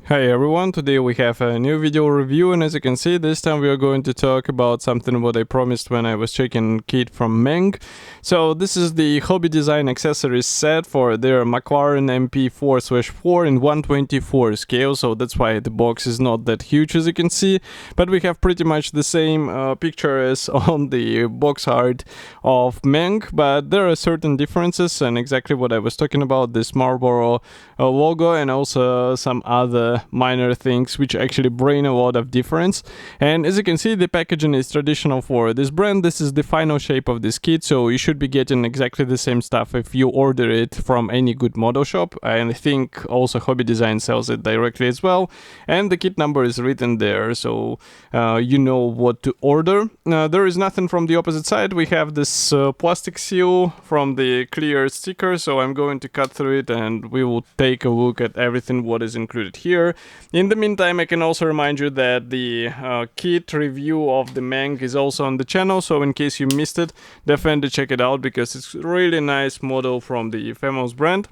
Hi everyone, today we have a new video review, and as you can see, this time we are going to talk about something what I promised when I was checking kit from Meng. So this is the hobby design accessories set for their McLaren MP4/4 in 1/24 scale, so that's why the box is not that huge as you can see, but we have pretty much the same picture as on the box art of Meng, but there are certain differences, and exactly what I was talking about, this Marlboro logo and also some other minor things which actually bring a lot of difference. And as you can see, the packaging is traditional for this brand. This is the final shape of this kit, so you should be getting exactly the same stuff if you order it from any good model shop. And I think also Hobby Design sells it directly as well, and the kit number is written there, so you know what to order. There is nothing from the opposite side. We have this plastic seal from the clear sticker, so I'm going to cut through it and we will take a look at everything what is included here. In the meantime, I can also remind you that the kit review of the Meng is also on the channel, so in case you missed it, definitely check it out because it's a really nice model from the famous brand.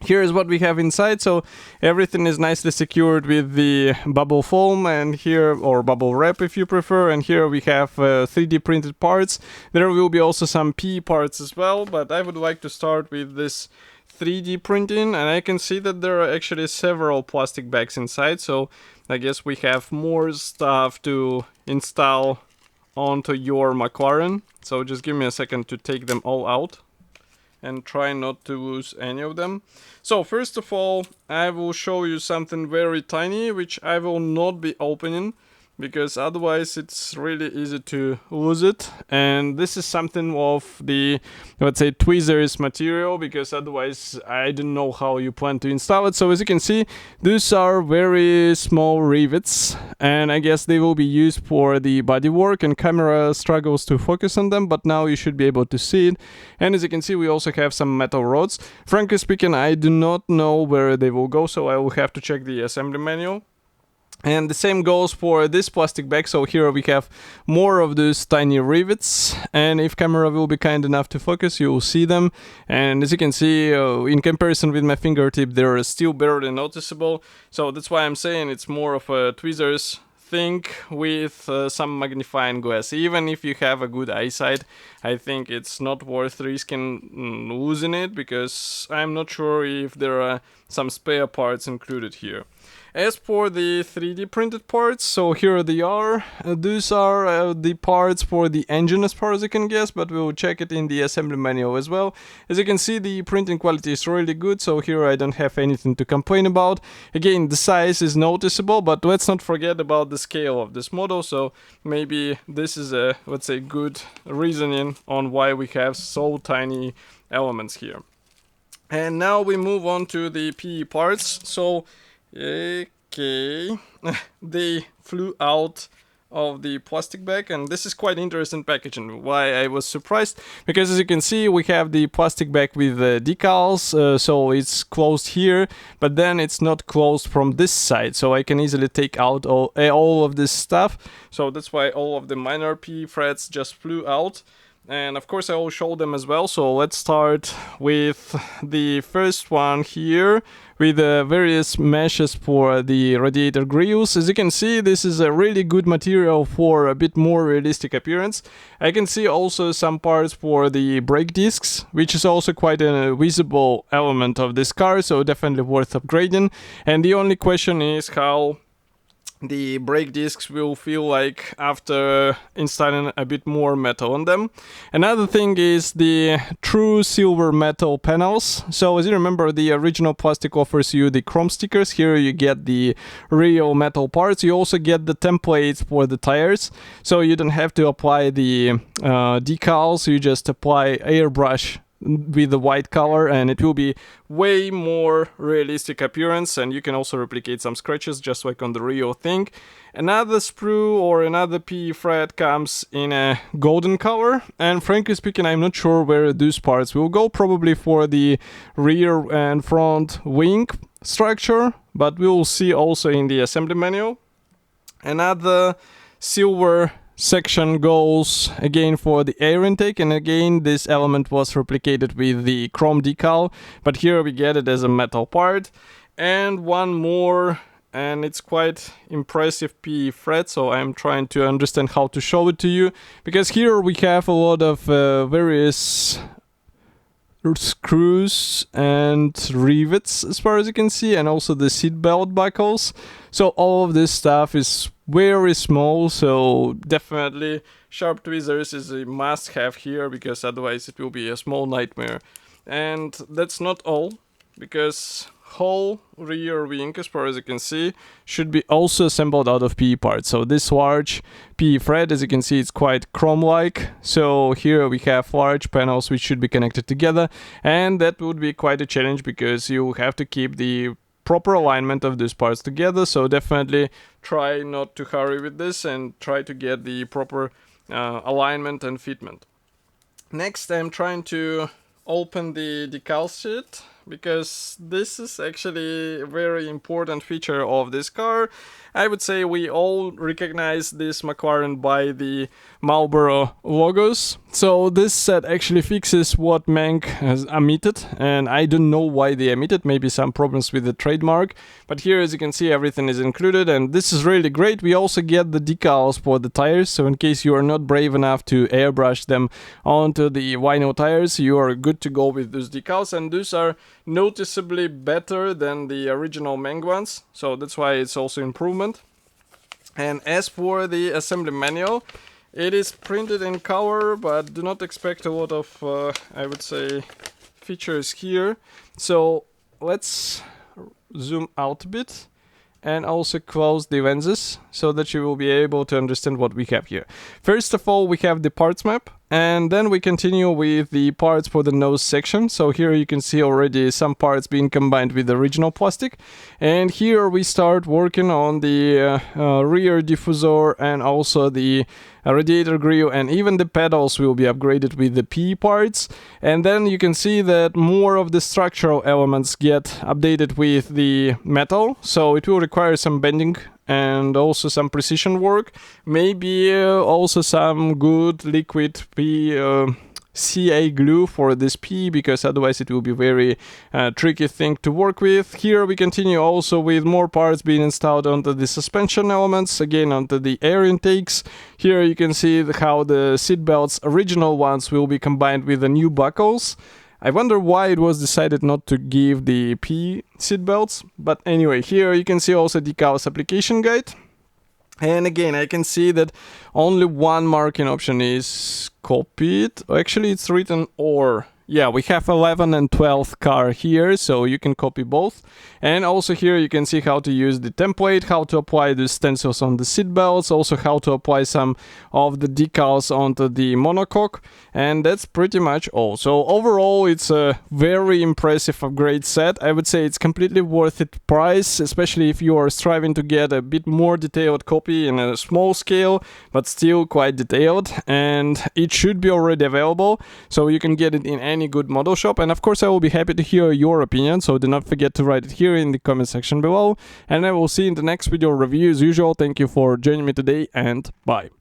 Here is what we have inside, so everything is nicely secured with the bubble foam, and here, or bubble wrap if you prefer, and here we have 3D printed parts. There will be also some PE parts as well, but I would like to start with this 3D printing, and I can see that there are actually several plastic bags inside, so I guess we have more stuff to install onto your McLaren. So just give me a second to take them all out and try not to lose any of them. So first of all, I will show you something very tiny which I will not be opening because otherwise it's really easy to lose it, and this is something of the, let's say, tweezers material, because otherwise I don't know how you plan to install it. So as you can see, these are very small rivets, and I guess they will be used for the bodywork, and camera struggles to focus on them, but now you should be able to see it. And as you can see, we also have some metal rods. Frankly speaking, I do not know where they will go, so I will have to check the assembly manual. And the same goes for this plastic bag, so here we have more of those tiny rivets, and if camera will be kind enough to focus, you will see them. And as you can see, in comparison with my fingertip, they are still barely noticeable, so that's why I'm saying it's more of a tweezers thing with some magnifying glass. Even if you have a good eyesight, I think it's not worth risking losing it, because I'm not sure if there are some spare parts included here. As for the 3D printed parts, so here they are. These are the parts for the engine as far as I can guess, but we will check it in the assembly manual as well. As you can see, the printing quality is really good, so here I don't have anything to complain about. Again, the size is noticeable, but let's not forget about the scale of this model, so maybe this is a, let's say, good reasoning on why we have so tiny elements here. And now we move on to the PE parts. So okay, they flew out of the plastic bag, and this is quite interesting packaging. Why I was surprised, because as you can see, we have the plastic bag with decals, so it's closed here, but then it's not closed from this side, so I can easily take out all of this stuff. So that's why all of the minor PE threads just flew out. And of course I will show them as well, so let's start with the first one here with various meshes for the radiator grills. As you can see, this is a really good material for a bit more realistic appearance. I can see also some parts for the brake discs, which is also quite a visible element of this car, so definitely worth upgrading. And the only question is how the brake discs will feel like after installing a bit more metal on them. Another thing is the true silver metal panels. So as you remember, the original plastic offers you the chrome stickers. Here you get the real metal parts. You also get the templates for the tires, so you don't have to apply the decals. You just apply airbrush with the white color, and it will be way more realistic appearance, and you can also replicate some scratches just like on the real thing. Another sprue or another PE thread comes in a golden color, and frankly speaking, I'm not sure where those parts will go. Probably for the rear and front wing structure, but we will see also in the assembly manual. Another silver section goes again for the air intake, and again this element was replicated with the chrome decal, but here we get it as a metal part. And one more and it's quite impressive PE thread, so I'm trying to understand how to show it to you, because here we have a lot of various screws and rivets as far as you can see, and also the seat belt buckles. So all of this stuff is very small, so definitely sharp tweezers is a must have here, because otherwise it will be a small nightmare. And that's not all, because whole rear wing, as far as you can see, should be also assembled out of PE parts. So this large PE thread, as you can see, it's quite chrome-like. So here we have large panels which should be connected together, and that would be quite a challenge, because you have to keep the proper alignment of these parts together. So definitely try not to hurry with this and try to get the proper alignment and fitment. Next, I'm trying to open the decal sheet, because this is actually a very important feature of this car. I would say we all recognize this McLaren by the Marlboro logos. So this set actually fixes what Mank has omitted, and I don't know why they omitted, maybe some problems with the trademark. But here, as you can see, everything is included, and this is really great. We also get the decals for the tires, so in case you are not brave enough to airbrush them onto the vinyl tires, you are good to go with those decals, and those are noticeably better than the original Mank ones, so that's why it's also improvement. And as for the assembly manual, it is printed in color, but do not expect a lot of, I would say, features here. So let's zoom out a bit and also close the lenses so that you will be able to understand what we have here. First of all, we have the parts map, and then we continue with the parts for the nose section. So here you can see already some parts being combined with the original plastic. And here we start working on the rear diffuser and also the radiator grille, and even the pedals will be upgraded with the PE parts. And then you can see that more of the structural elements get updated with the metal, so it will require some bending and also some precision work, maybe also some good liquid CA glue for this P, because otherwise it will be very tricky thing to work with. Here we continue also with more parts being installed onto the suspension elements, again onto the air intakes. Here you can see how the seat belts, original ones, will be combined with the new buckles. I wonder why it was decided not to give the P seat belts, but anyway, here you can see also decals application guide. And again, I can see that only one marking option is copied. Actually, it's written or. Yeah, we have 11 and 12th car here, so you can copy both. And also here you can see how to use the template, how to apply the stencils on the seat belts, also how to apply some of the decals onto the monocoque. And that's pretty much all. So overall, it's a very impressive upgrade set. I would say it's completely worth it price, especially if you are striving to get a bit more detailed copy in a small scale, but still quite detailed. And it should be already available, so you can get it in any good model shop. And of course, I will be happy to hear your opinion, so do not forget to write it here in the comment section below. And I will see you in the next video review as usual. Thank you for joining me today, and bye.